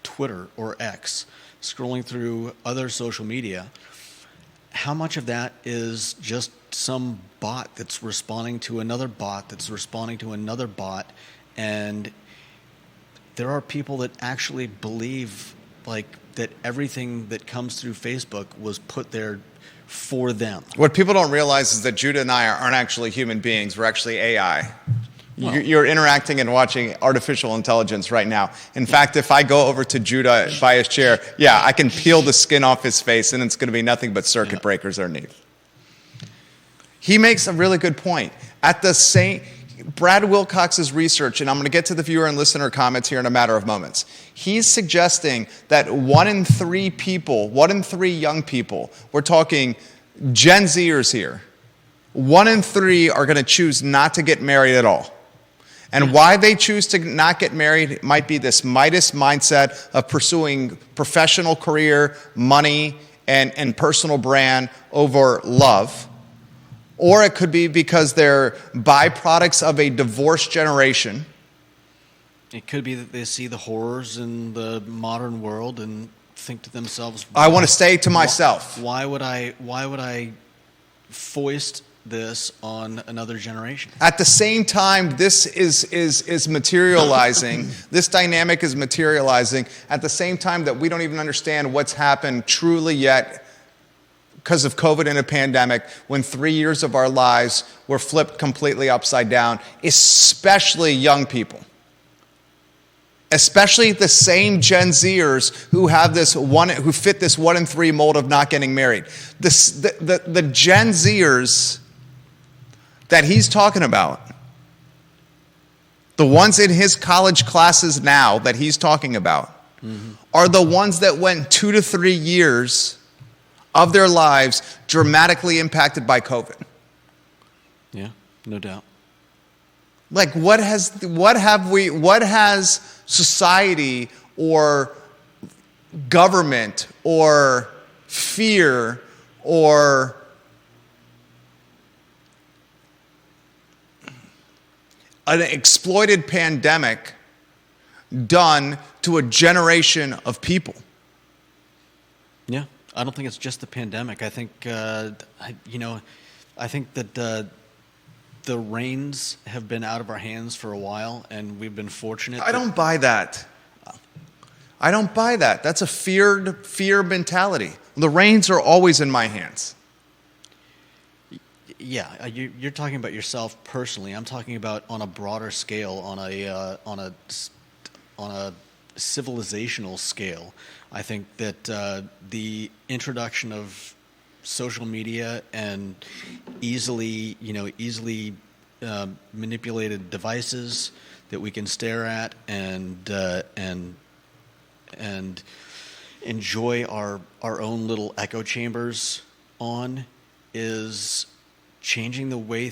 Twitter or X, scrolling through other social media, how much of that is just some bot that's responding to another bot that's responding to another bot? And there are people that actually believe that everything that comes through Facebook was put there for them. What people don't realize is that Judah and I aren't actually human beings. We're actually AI. Well, you're interacting and watching artificial intelligence right now. In fact, if I go over to Judah by his chair, I can peel the skin off his face and it's going to be nothing but circuit breakers underneath. He makes a really good point. Brad Wilcox's research, and I'm going to get to the viewer and listener comments here in a matter of moments. He's suggesting that 1 in 3 young people, we're talking Gen Zers here, 1 in 3 are going to choose not to get married at all. And why they choose to not get married might be this Midas mindset of pursuing professional career, money, and personal brand over love. Or it could be because they're byproducts of a divorced generation. It could be that they see the horrors in the modern world and think to themselves, I want to stay to myself. Why would I foist this on another generation? At the same time, this is materializing. This dynamic is materializing at the same time that we don't even understand what's happened truly yet because of COVID and a pandemic, when 3 years of our lives were flipped completely upside down, especially young people. Especially the same Gen Zers who fit this 1 in 3 mold of not getting married. The Gen Zers that he's talking about, the ones in his college classes now that he's talking about, are the ones that went 2 to 3 years of their lives dramatically impacted by COVID. Yeah, no doubt. What has society or government or fear or an exploited pandemic done to a generation of people? Yeah. I don't think it's just the pandemic. I think, I think that the reins have been out of our hands for a while, and we've been fortunate. I don't buy that. I don't buy that. That's a fear mentality. The reins are always in my hands. Yeah, you're talking about yourself personally. I'm talking about on a broader scale, on a civilizational scale. I think that the introduction of social media and easily manipulated devices that we can stare at and enjoy our own little echo chambers on is changing the way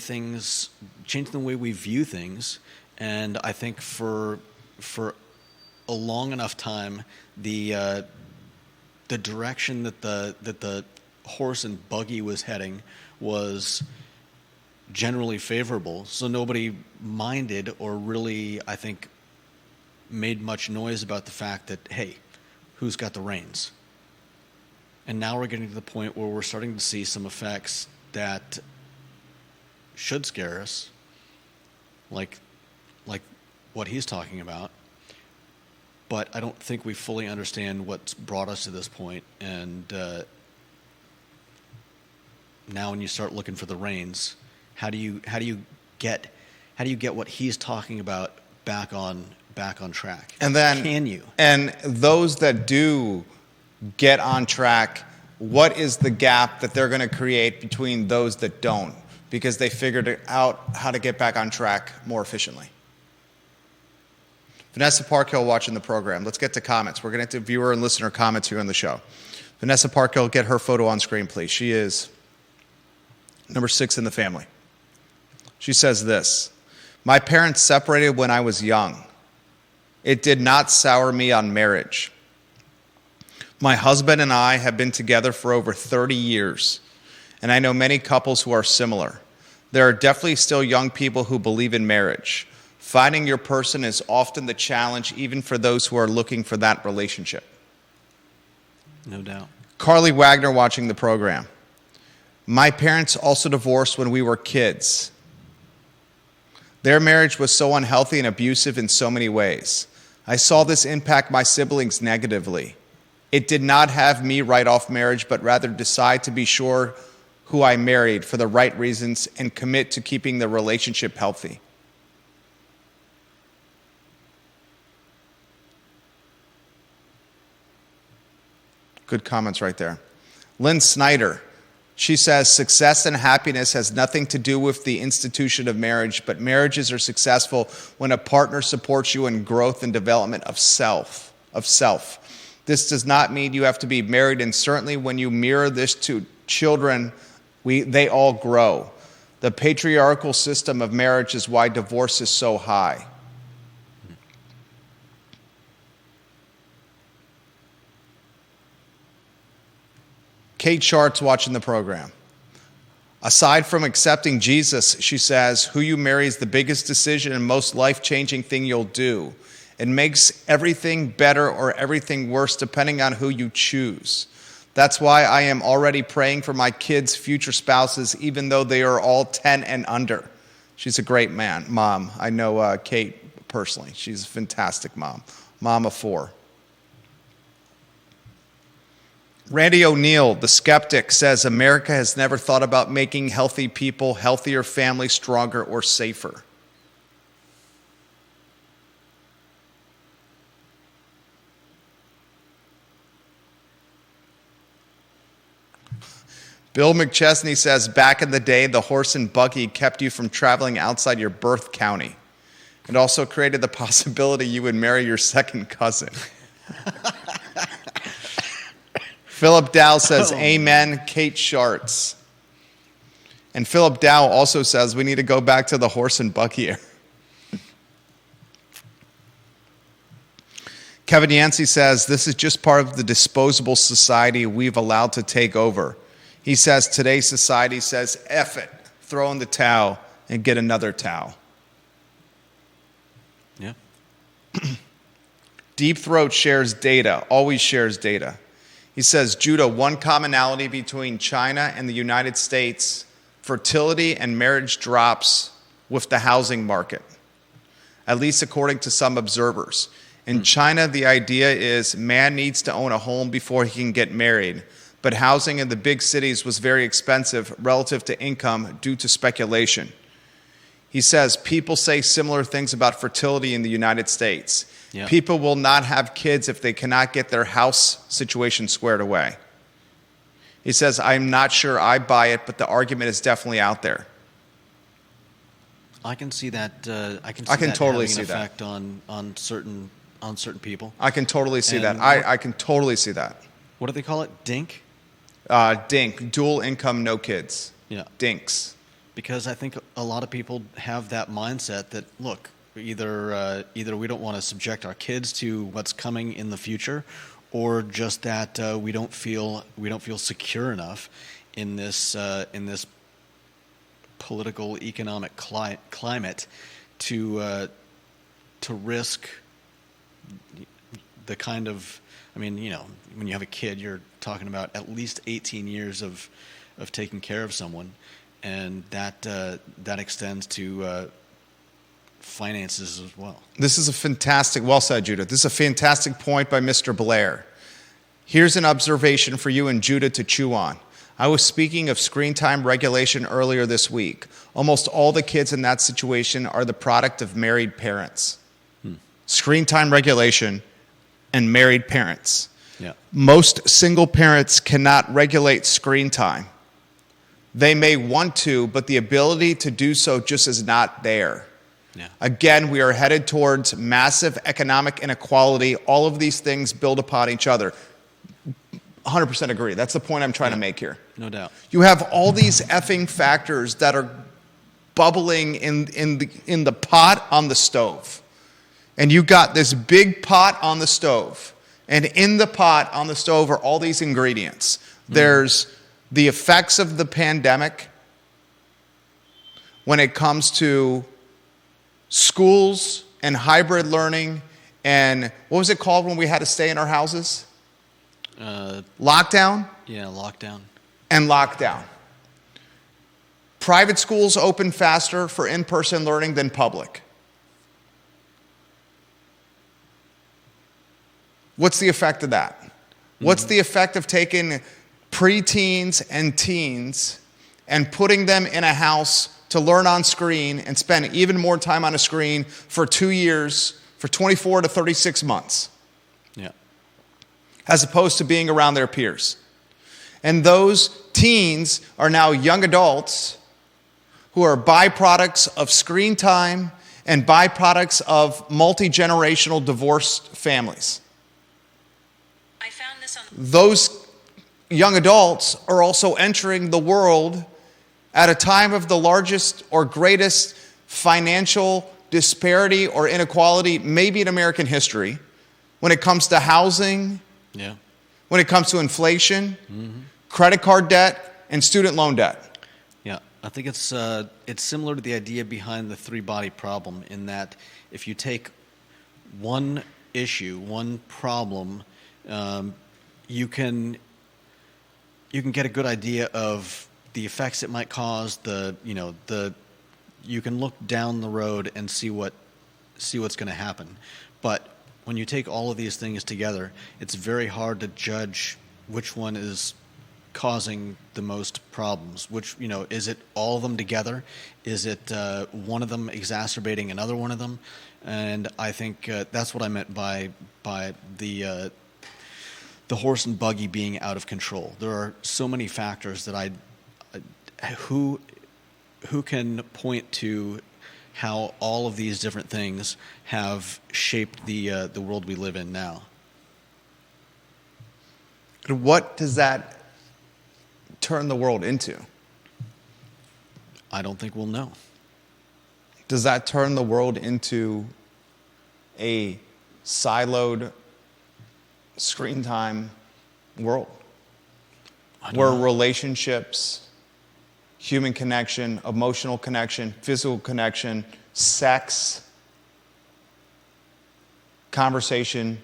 we view things. And I think for a long enough time, the direction that the horse and buggy was heading was generally favorable. So nobody minded or really, I think, made much noise about the fact that, hey, who's got the reins? And now we're getting to the point where we're starting to see some effects that should scare us, like what he's talking about. But I don't think we fully understand what's brought us to this point. And now, when you start looking for the reins, how do you get what he's talking about back on track? And then, can you? And those that do get on track, what is the gap that they're going to create between those that don't? Because they figured out how to get back on track more efficiently. Vanessa Parkhill watching the program. Let's get to comments. We're going to get to viewer and listener comments here on the show. Vanessa Parkhill, get her photo on screen, please. She is number 6 in the family. She says this: my parents separated when I was young. It did not sour me on marriage. My husband and I have been together for over 30 years, and I know many couples who are similar. There are definitely still young people who believe in marriage. Finding your person is often the challenge, even for those who are looking for that relationship. No doubt. Carly Wagner watching the program. My parents also divorced when we were kids. Their marriage was so unhealthy and abusive in so many ways. I saw this impact my siblings negatively. It did not have me write off marriage, but rather decide to be sure who I married for the right reasons and commit to keeping the relationship healthy. Good comments right there. Lynn Snyder, she says, success and happiness has nothing to do with the institution of marriage, but marriages are successful when a partner supports you in growth and development of self. This does not mean you have to be married, and certainly when you mirror this to children, they all grow. The patriarchal system of marriage is why divorce is so high. Kate Shart's watching the program. Aside from accepting Jesus, she says, who you marry is the biggest decision and most life-changing thing you'll do. It makes everything better or everything worse depending on who you choose. That's why I am already praying for my kids' future spouses, even though they are all 10 and under. She's a great mom. I know Kate personally. She's a fantastic mom of 4. Randy O'Neill, the skeptic, says America has never thought about making healthy people, healthier families, stronger, or safer. Bill McChesney says, back in the day, the horse and buggy kept you from traveling outside your birth county. It also created the possibility you would marry your second cousin. Philip Dow says, amen, Kate Sharts. And Philip Dow also says we need to go back to the horse and buggy era. Kevin Yancey says, this is just part of the disposable society we've allowed to take over. He says today's society says, F it, throw in the towel and get another towel. Yeah. Deep Throat shares data, always shares data. He says, Judah, one commonality between China and the United States, fertility and marriage drops with the housing market, at least according to some observers. In China, the idea is man needs to own a home before he can get married, but housing in the big cities was very expensive relative to income due to speculation. He says, people say similar things about fertility in the United States. Yep. People will not have kids if they cannot get their house situation squared away. He says, I'm not sure I buy it, but the argument is definitely out there. I can see that. I can totally having see an effect on certain people. I can totally see that. I can totally see that. What do they call it? DINK? DINK, dual income, no kids. Yeah. DINKs. Because I think a lot of people have that mindset that, look, either we don't want to subject our kids to what's coming in the future, or just that we don't feel secure enough in this political economic climate to risk the kind of, I mean, you know, when you have a kid, you're talking about at least 18 years of taking care of someone, and that extends to finances as well. This is a fantastic, well said, Judah. This is a fantastic point by Mr. Blair. Here's an observation for you and Judah to chew on. I was speaking of screen time regulation earlier this week. Almost all the kids in that situation are the product of married parents. Screen time regulation and married parents. Yeah. Most single parents cannot regulate screen time. They may want to, but the ability to do so just is not there. Yeah. Again, we are headed towards massive economic inequality. All of these things build upon each other. 100% agree. That's the point I'm trying to make here. No doubt. You have all these effing factors that are bubbling in the pot on the stove. And you got this big pot on the stove. And in the pot on the stove are all these ingredients. There's the effects of the pandemic when it comes to schools and hybrid learning and what was it called when we had to stay in our houses? Lockdown? Yeah, lockdown. And lockdown. Private schools open faster for in-person learning than public. What's the effect of that? What's the effect of taking preteens and teens and putting them in a house to learn on screen and spend even more time on a screen for 2 years, for 24 to 36 months? Yeah. As opposed to being around their peers. And those teens are now young adults who are byproducts of screen time and byproducts of multi-generational divorced families. I found this on Those young adults are also entering the world at a time of the largest or greatest financial disparity or inequality maybe in American history when it comes to housing, when it comes to inflation, credit card debt, and student loan debt. Yeah, I think it's similar to the idea behind the three-body problem in that if you take one issue, one problem, you can get a good idea of the effects it might cause. You can look down the road and see what's going to happen. But when you take all of these things together, it's very hard to judge which one is causing the most problems. Which, is it all of them together? Is it one of them exacerbating another one of them? And I think that's what I meant by the horse and buggy being out of control. There are so many factors that who can point to how all of these different things have shaped the world we live in now. What does that turn the world into? I don't think we'll know. Does that turn the world into a siloed screen time world where relationships, human connection, emotional connection, physical connection, sex, conversation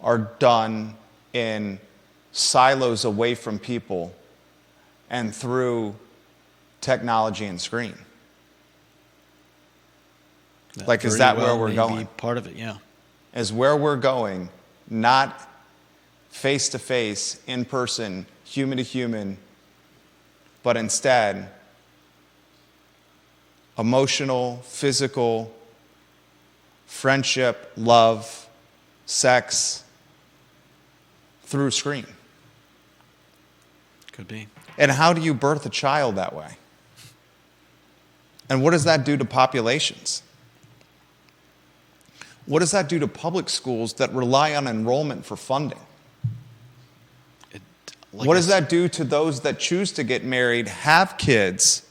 are done in silos away from people and through technology and screen. Like, is that where we're going? Part of it, yeah. Is where we're going, not face-to-face, in-person, human-to-human, but instead emotional, physical, friendship, love, sex, through screen. Could be. And how do you birth a child that way? And what does that do to populations? What does that do to public schools that rely on enrollment for funding? What does that do to those that choose to get married, have kids,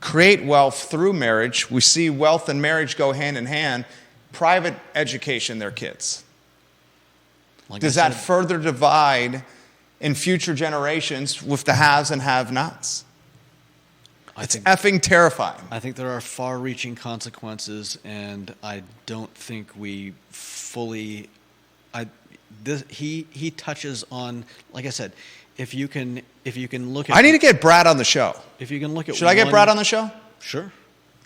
create wealth through marriage? We see wealth and marriage go hand in hand. Private education their kids. Does that further divide in future generations with the haves and have-nots? It's effing terrifying. I think there are far-reaching consequences, and I don't think we fully. He touches on, like I said, if you can look at. I need to get Brad on the show. If you can look at. Should I get Brad on the show? Sure.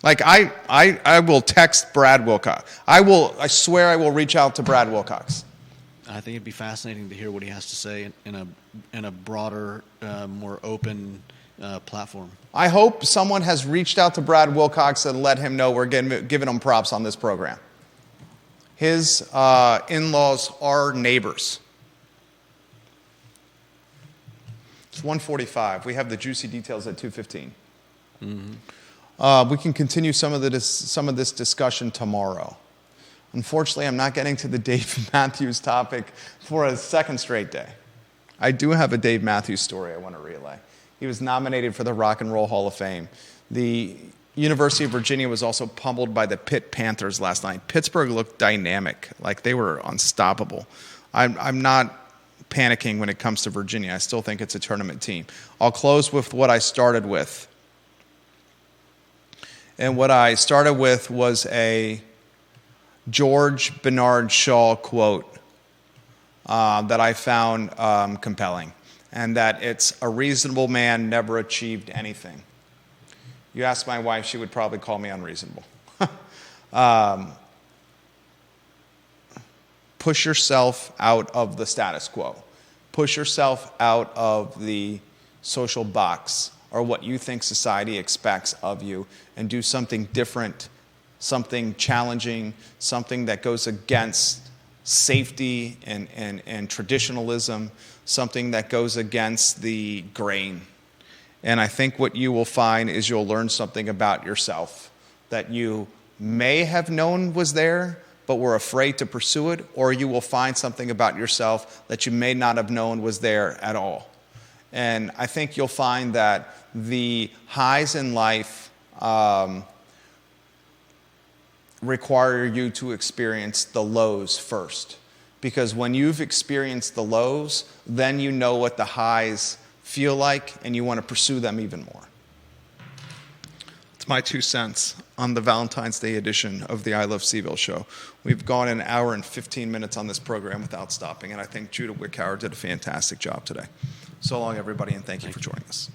Like I will text Brad Wilcox. I swear I will reach out to Brad Wilcox. I think it'd be fascinating to hear what he has to say in a broader, more open platform. I hope someone has reached out to Brad Wilcox and let him know we're giving him props on this program. His in-laws are neighbors. It's 1:45. We have the juicy details at 2:15. Mm-hmm. We can continue some of this discussion tomorrow. Unfortunately, I'm not getting to the Dave Matthews topic for a second straight day. I do have a Dave Matthews story I want to relay. He was nominated for the Rock&Roll Hall of Fame. The University of Virginia was also pummeled by the Pitt Panthers last night. Pittsburgh looked dynamic, like they were unstoppable. I'm not panicking when it comes to Virginia. I still think it's a tournament team. I'll close with what I started with. And what I started with was a George Bernard Shaw quote that I found compelling, and that it's a reasonable man never achieved anything. You ask my wife, she would probably call me unreasonable. Push yourself out of the status quo. Push yourself out of the social box or what you think society expects of you, and do something different, something challenging, something that goes against safety and traditionalism, something that goes against the grain. And I think what you will find is you'll learn something about yourself that you may have known was there, but were afraid to pursue it, or you will find something about yourself that you may not have known was there at all. And I think you'll find that the highs in life require you to experience the lows first. Because when you've experienced the lows, then you know what the highs feel like, and you want to pursue them even more. It's my 2 cents on the Valentine's Day edition of the I Love CVille Show. We've gone an hour and 15 minutes on this program without stopping, and I think Judah Wickhauer did a fantastic job today. So long, everybody, and thank you for joining us.